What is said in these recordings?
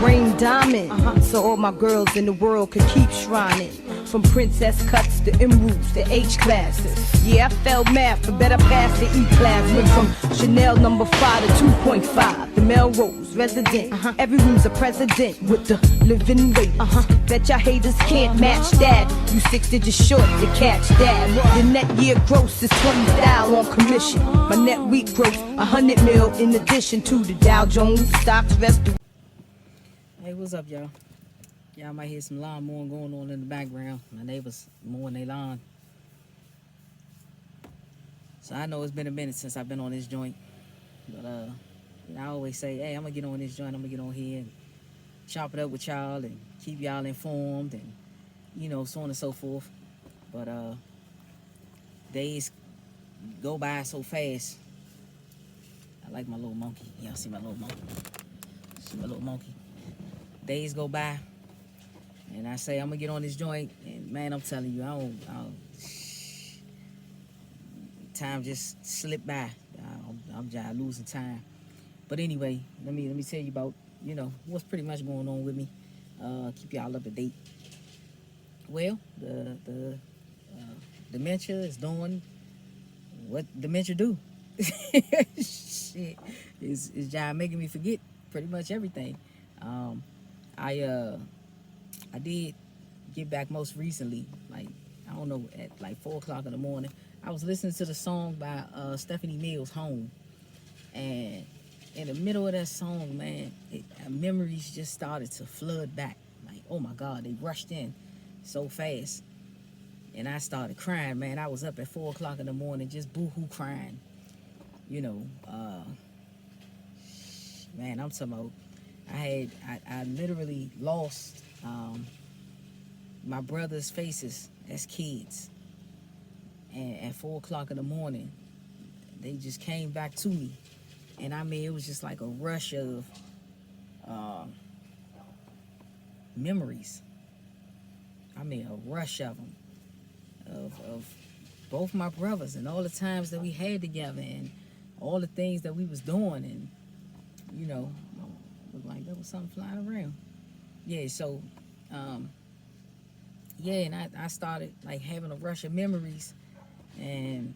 Rain diamond, so all my girls in the world could keep shrining. From princess cuts to emeralds to H classes. Yeah, I failed math, but better pass the E class. Went from Chanel number 5 to 2.5. The Melrose resident. Every room's a president with the living rate. Bet y'all haters can't match that. You 6 digits short to catch that. The net year gross is 20,000 on commission. My net week gross 100 mil in addition to the Dow Jones stocks rest. Hey, what's up, y'all? Y'all might hear some lawn mowing going on in the background. My neighbors mowing their lawn. So I know it's been a minute since I've been on this joint. But you know, I always say, hey, I'm gonna get on this joint, I'm gonna get on here and chop it up with y'all and keep y'all informed and, you know, so on and so forth. But days go by so fast. I like my little monkey. Y'all see my little monkey? See my little monkey? Days go by, and I say I'm gonna get on this joint, and man, I'm telling you, I don't time just slipped by. I'm just losing time. But anyway, let me tell you about, you know, what's pretty much going on with me. Keep y'all up to date. Well, the dementia is doing what dementia do. Shit, is just making me forget pretty much everything. I did get back most recently, like, I don't know, at like 4 o'clock in the morning. I was listening to the song by Stephanie Mills, Home. And in the middle of that song, man, memories just started to flood back. Like, oh my God, they rushed in so fast. And I started crying, man. I was up at 4 o'clock in the morning just boo-hoo crying. You know, man, I'm talking about, I literally lost my brother's faces as kids. And at 4 o'clock in the morning, they just came back to me. And I mean, it was just like a rush of memories. I mean, a rush of them. Of both my brothers and all the times that we had together and all the things that we was doing. And, you know, looked like there was something flying around. Yeah, so, yeah, and I started like having a rush of memories, and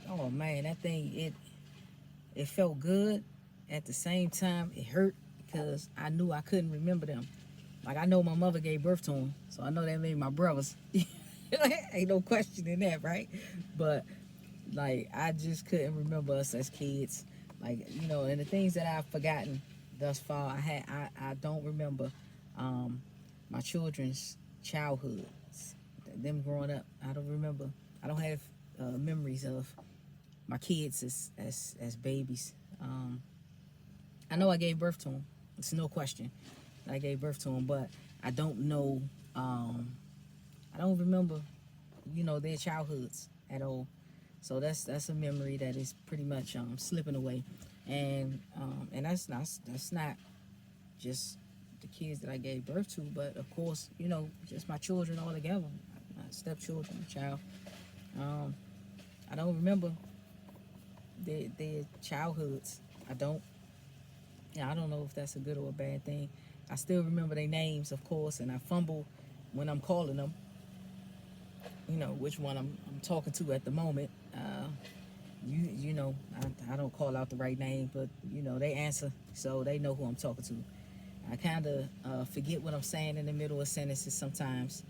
oh man, that thing, it felt good. At the same time, it hurt because I knew I couldn't remember them. Like, I know my mother gave birth to them, so I know that made my brothers. Ain't no question in that, right? But like, I just couldn't remember us as kids. Like, you know, and the things that I've forgotten thus far, I don't remember my children's childhoods, them growing up. I don't remember. I don't have memories of my kids as babies. I know I gave birth to them. It's no question. I gave birth to them, but I don't know. I don't remember, you know, their childhoods at all. So that's a memory that is pretty much slipping away, and that's not just the kids that I gave birth to, but of course, you know, just my children all together, my stepchildren, child. I don't remember their childhoods. I don't. Yeah, I don't know if that's a good or a bad thing. I still remember their names, of course, and I fumble when I'm calling them. You know, which one I'm talking to at the moment. You know, I don't call out the right name, but, you know, they answer, so they know who I'm talking to. I kind of forget what I'm saying in the middle of sentences sometimes,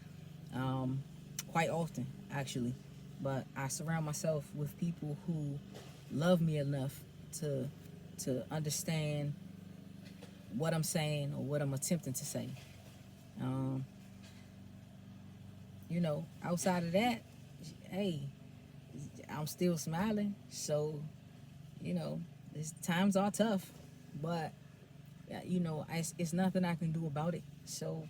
quite often, actually. But I surround myself with people who love me enough to understand what I'm saying or what I'm attempting to say. You know, outside of that, hey, I'm still smiling. So, you know, times are tough, but, you know, it's nothing I can do about it. So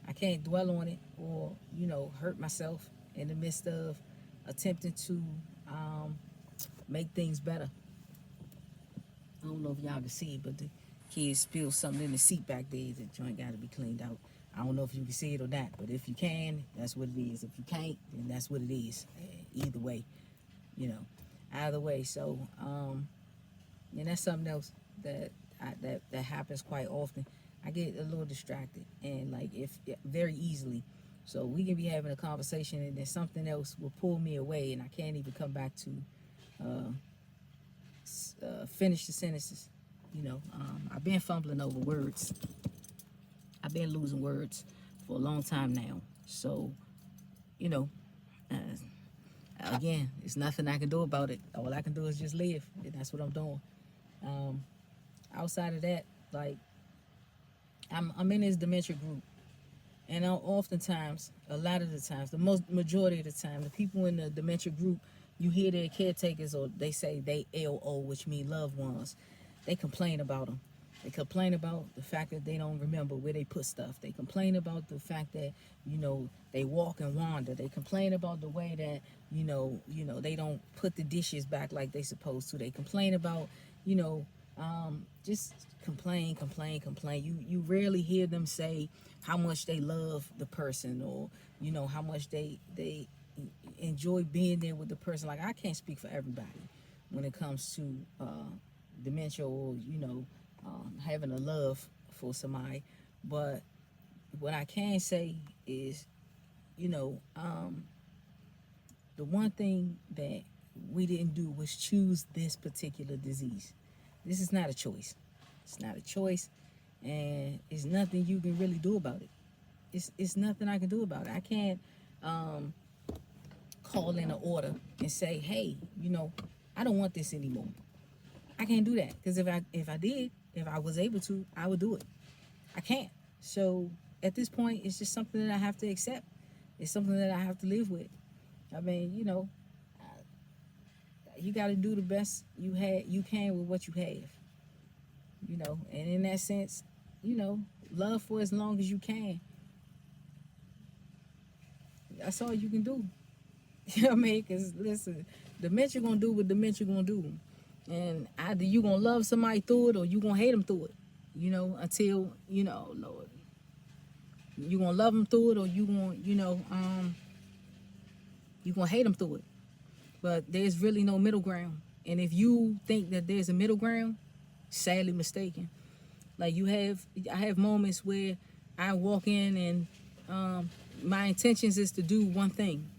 I can't dwell on it or, you know, hurt myself in the midst of attempting to make things better. I don't know if y'all can see it, but the kids spilled something in the seat back there. The joint got to be cleaned out. I don't know if you can see it or not, but if you can, that's what it is. If you can't, then that's what it is. Either way, you know, either way. So, and that's something else that happens quite often. I get a little distracted, and like if very easily. So we can be having a conversation, and then something else will pull me away, and I can't even come back to finish the sentences. I've been fumbling over words. I've been losing words for a long time now. So, you know, uh, again, it's nothing I can do about it. All I can do is just live, and that's what I'm doing. Outside of that, like, I'm in this dementia group, and oftentimes, a lot of the times, the majority of the time, the people in the dementia group, you hear their caretakers, or they say they LO, which mean loved ones. They complain about them. They complain about the fact that they don't remember where they put stuff. They complain about the fact that, they walk and wander. They complain about the way that, they don't put the dishes back like they supposed to. They complain about, just complain. You rarely hear them say how much they love the person, or, how much they enjoy being there with the person. Like, I can't speak for everybody when it comes to dementia, or having a love for somebody, but what I can say is, the one thing that we didn't do was choose this particular disease. This is not a choice. It's not a choice, and it's nothing you can really do about it. It's nothing I can do about it. I can't call in an order and say, hey, I don't want this anymore. I can't do that, because if I was able to, I would do it. I can't. So at this point, it's just something that I have to accept. It's something that I have to live with. I mean, you got to do the best you can with what you have. And in that sense, love for as long as you can. That's all you can do. You know what I mean? Because listen, dementia gonna do what dementia gonna do. And either you gonna love somebody through it, or you gonna hate them through it. Until, Lord, you gonna love them through it, or you gonna, you gonna hate them through it. But there's really no middle ground. And if you think that there's a middle ground, sadly mistaken. Like, I have moments where I walk in and my intentions is to do one thing.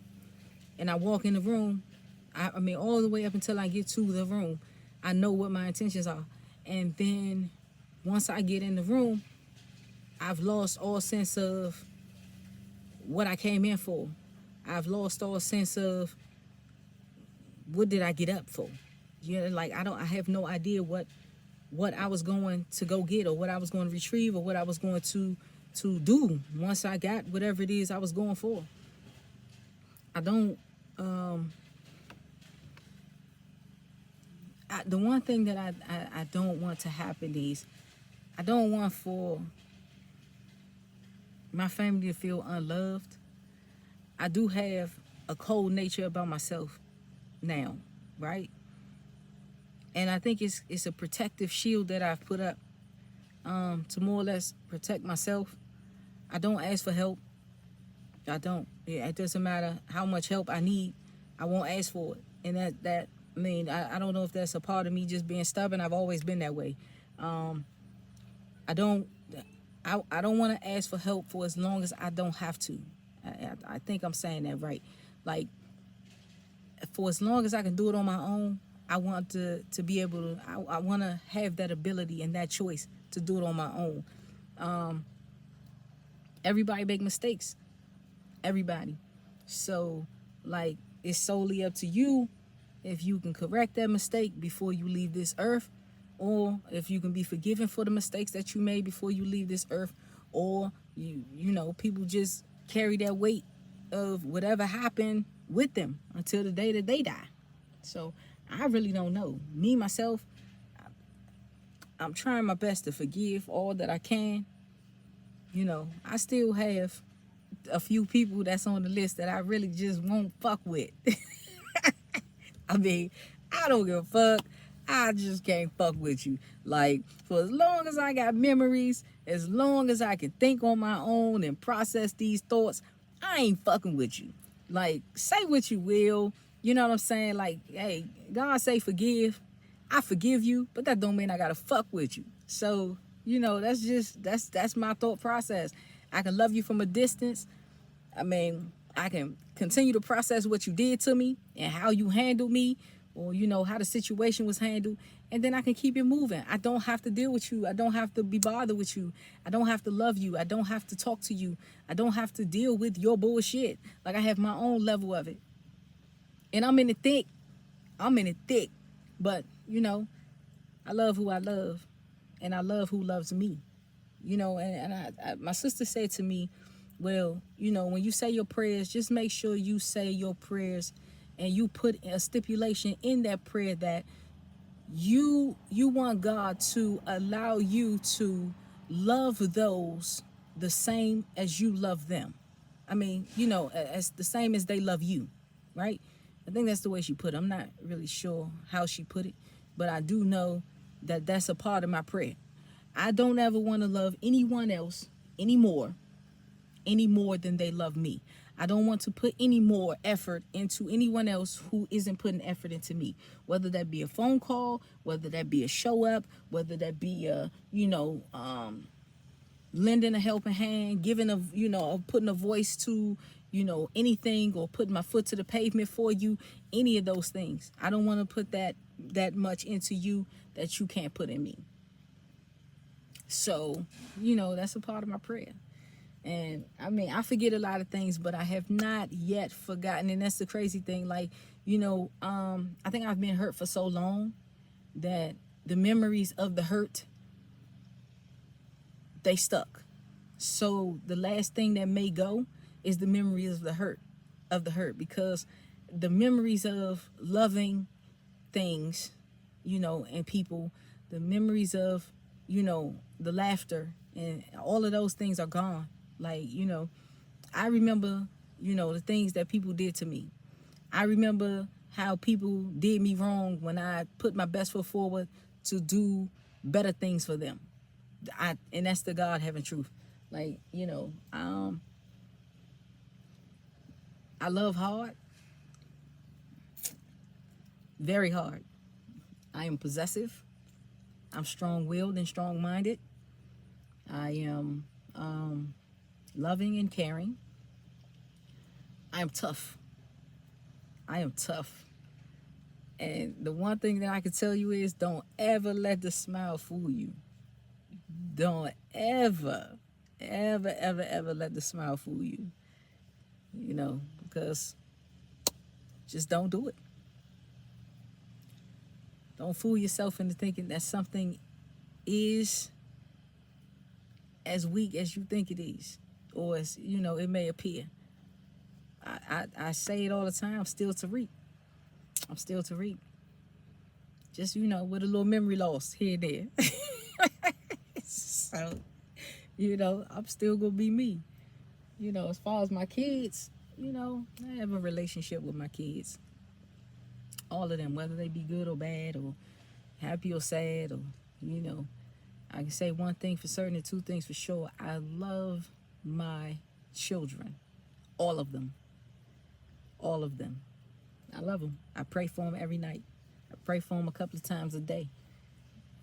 And I walk in the room, I mean, all the way up until I get to the room, I know what my intentions are. And then once I get in the room, I've lost all sense of what I came in for. I've lost all sense of what did I get up for. Like, I have no idea what I was going to go get, or what I was going to retrieve, or what I was going to do once I got whatever it is I was going for. I don't the one thing that I don't want to happen is, I don't want for my family to feel unloved. I do have a cold nature about myself now, right? And I think it's a protective shield that I've put up to more or less protect myself. I don't ask for help. I don't. It doesn't matter how much help I need. I won't ask for it. And that I mean, I don't know if that's a part of me just being stubborn. I've always been that way. I don't want to ask for help for as long as I don't have to. I think I'm saying that right. Like, for as long as I can do it on my own, I want to be able to, I want to have that ability and that choice to do it on my own. Everybody make mistakes. Everybody. So, like, it's solely up to you if you can correct that mistake before you leave this earth, or if you can be forgiven for the mistakes that you made before you leave this earth, or people just carry that weight of whatever happened with them until the day that they die. So I really don't know. Me, myself, I'm trying my best to forgive all that I can. I still have a few people that's on the list that I really just won't fuck with. I mean, I don't give a fuck. I just can't fuck with you. Like, for as long as I got memories, as long as I can think on my own and process these thoughts, I ain't fucking with you. Like, say what you will. You know what I'm saying? Like, hey, God say forgive. I forgive you, but that don't mean I gotta fuck with you. So, You know, that's my thought process. I can love you from a distance. I mean, I can continue to process what you did to me and how you handled me, or you know how the situation was handled, and then I can keep it moving. I don't have to deal with you. I don't have to be bothered with you. I don't have to love you. I don't have to talk to you. I don't have to deal with your bullshit. Like, I have my own level of it, and I'm in the thick. I'm in it thick, but you know, I love who I love, and I love who loves me. You know, and my sister said to me, well, you know, when you say your prayers, just make sure you say your prayers and you put a stipulation in that prayer that you want God to allow you to love those the same as you love them. I mean, you know, as the same as they love you, right? I think that's the way she put it. I'm not really sure how she put it, but I do know that that's a part of my prayer. I don't ever want to love anyone else anymore than they love me. I don't want to put any more effort into anyone else who isn't putting effort into me. Whether that be a phone call, whether that be a show up, whether that be a, you know, lending a helping hand, giving a, you know, putting a voice to, you know, anything, or putting my foot to the pavement for you, any of those things. I don't want to put that much into you that you can't put in me. So, you know, that's a part of my prayer. And I mean, I forget a lot of things, but I have not yet forgotten. And that's the crazy thing. Like, you know, I think I've been hurt for so long that the memories of the hurt, they stuck. So the last thing that may go is the memories of the hurt, because the memories of loving things, you know, and people, the memories of, you know, the laughter and all of those things are gone. Like, you know, I remember, you know, the things that people did to me. I remember how people did me wrong when I put my best foot forward to do better things for them. And that's the God having truth. Like, you know, I love hard, very hard. I am possessive. I'm strong-willed and strong-minded. I am loving and caring. I am tough. I am tough. And the one thing that I can tell you is, don't ever let the smile fool you. Don't ever let the smile fool you. You know, because just don't do it. Don't fool yourself into thinking that something is as weak as you think it is, or as, you know, it may appear. I say it all the time, I'm still to reap. I'm still to reap. Just, you know, with a little memory loss here and there. So, you know, I'm still gonna be me. You know, as far as my kids, you know, I have a relationship with my kids. All of them, whether they be good or bad, or happy or sad, or, you know, I can say one thing for certain and two things for sure. I love my children. All of them. All of them. I love them. I pray for them every night. I pray for them a couple of times a day.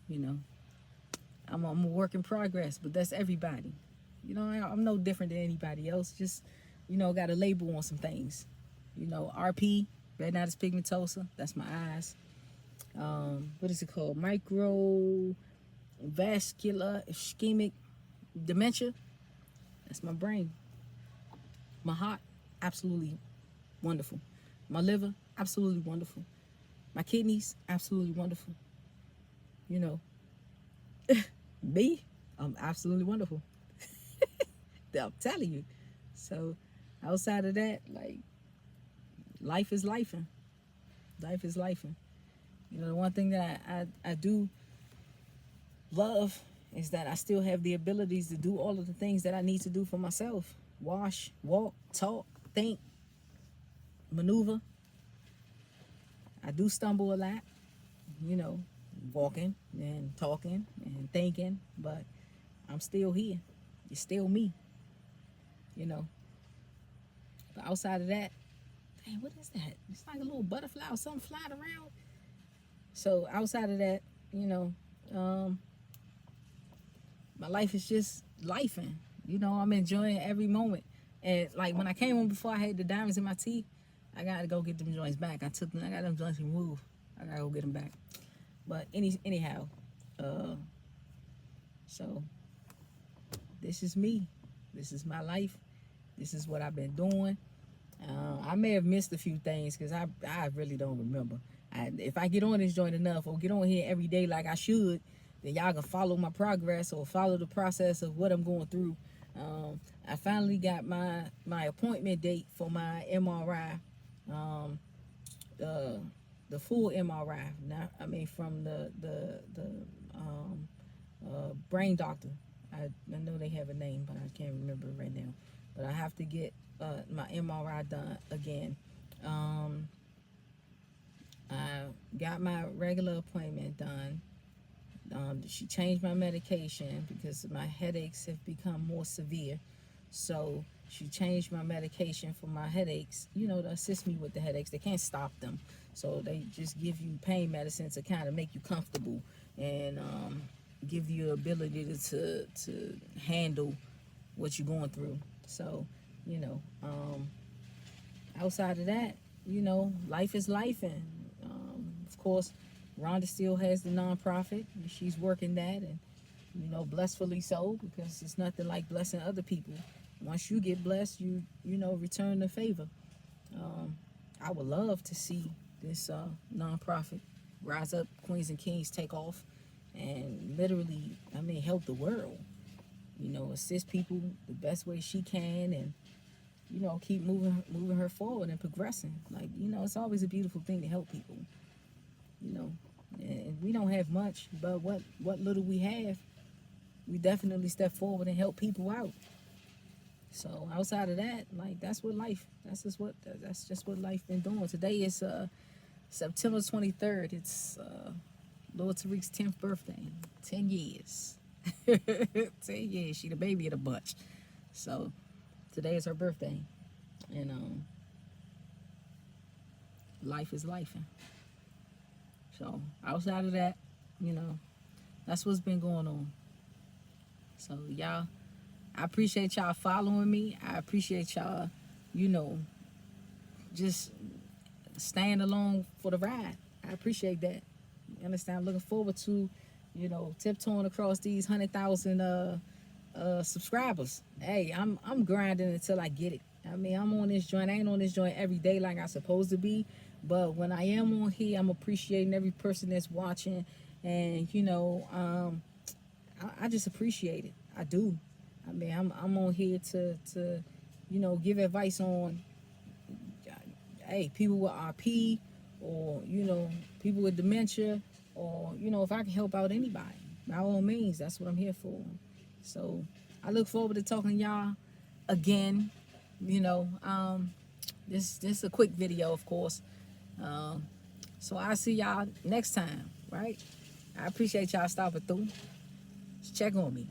You know, I'm a work in progress, but that's everybody. You know, I'm no different than anybody else. Just, you know, got a label on some things. You know, RP, retinitis pigmentosa, that's my eyes. What is it called? Microvascular ischemic dementia, that's my brain. My heart, absolutely wonderful. My liver, absolutely wonderful. My kidneys, absolutely wonderful. You know, me, I'm absolutely wonderful. I'm telling you. So outside of that, like, life is lifing. Life is lifing. You know, the one thing that I do love is that I still have the abilities to do all of the things that I need to do for myself. Wash, walk, talk, think, maneuver. I do stumble a lot, you know, walking and talking and thinking, but I'm still here. It's still me, you know. But outside of that, dang, what is that? It's like a little butterfly or something flying around. So outside of that, you know, my life is just lifing. You know, I'm enjoying every moment. And like when I came home before, I had the diamonds in my teeth. I gotta go get them joints back. I got them joints removed. I gotta go get them back. But anyhow, so this is me. This is my life. This is what I've been doing. I may have missed a few things because I really don't remember. If I get on this joint enough or get on here every day like I should, then y'all can follow my progress or follow the process of what I'm going through. I finally got my appointment date for my MRI, the full MRI. Not, I mean, from the brain doctor. I know they have a name, but I can't remember it right now. But I have to get my MRI done again. I got my regular appointment done. She changed my medication because my headaches have become more severe. So she changed my medication for my headaches, you know, to assist me with the headaches. They can't stop them. So they just give you pain medicine to kind of make you comfortable and give you the ability to handle what you're going through. So, you know, outside of that, you know, life is life. And of course, Rhonda still has the nonprofit, and she's working that, and you know, blessfully so, because it's nothing like blessing other people. Once you get blessed, you know, return the favor. I would love to see this nonprofit rise up, Queens and Kings take off, and literally, I mean, help the world. You know, assist people the best way she can, and you know, keep moving her forward and progressing. Like, you know, it's always a beautiful thing to help people. You know, and we don't have much, but what little we have, we definitely step forward and help people out. So outside of that, like that's just what life been doing. Today is September 23rd. It's Lord Tariq's 10th birthday. 10 years. 10 years. She the baby of the bunch. So today is her birthday, and life is life. So outside of that, you know, that's what's been going on. So y'all, I appreciate y'all following me. I appreciate y'all, you know, just staying along for the ride. I appreciate that. You understand? I'm looking forward to, you know, tiptoeing across these 100,000 subscribers. Hey, I'm grinding until I get it. I mean, I'm on this joint. I ain't on this joint every day like I'm supposed to be. But when I am on here, I'm appreciating every person that's watching. And, you know, I just appreciate it. I do. I mean, I'm on here to you know, give advice on, hey, people with RP, or, you know, people with dementia, or, you know, if I can help out anybody, by all means, that's what I'm here for. So I look forward to talking to y'all again. You know, this is a quick video, of course. So I'll see y'all next time, right? I appreciate y'all stopping through. Just check on me.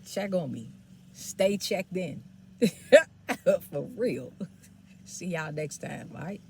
Check on me. Stay checked in. For real. See y'all next time, all right?